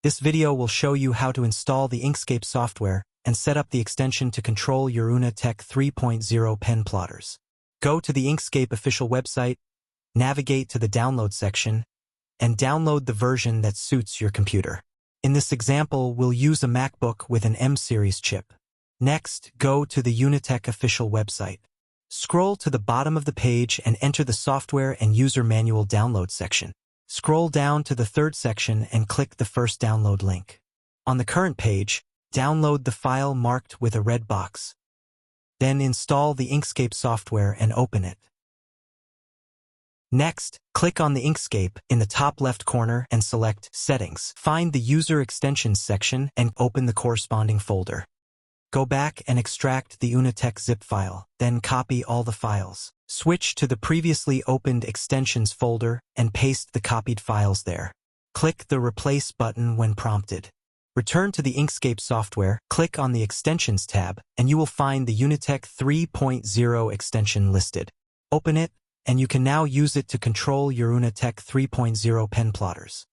This video will show you how to install the Inkscape software and set up the extension to control your UUNA TEK 3.0 pen plotters. Go to the Inkscape official website, navigate to the download section, and download the version that suits your computer. In this example, we'll use a MacBook with an M-series chip. Next, go to the UUNA TEK official website. Scroll to the bottom of the page and enter the software and user manual download section. Scroll down to the third section and click the first download link. On the current page, download the file marked with a red box. Then install the Inkscape software and open it. Next, click on the Inkscape in the top left corner and select Settings. Find the User Extensions section and open the corresponding folder. Go back and extract the UUNA TEK zip file, then copy all the files. Switch to the previously opened Extensions folder and paste the copied files there. Click the Replace button when prompted. Return to the Inkscape software, click on the Extensions tab, and you will find the UUNA TEK 3.0 extension listed. Open it, and you can now use it to control your UUNA TEK 3.0 pen plotters.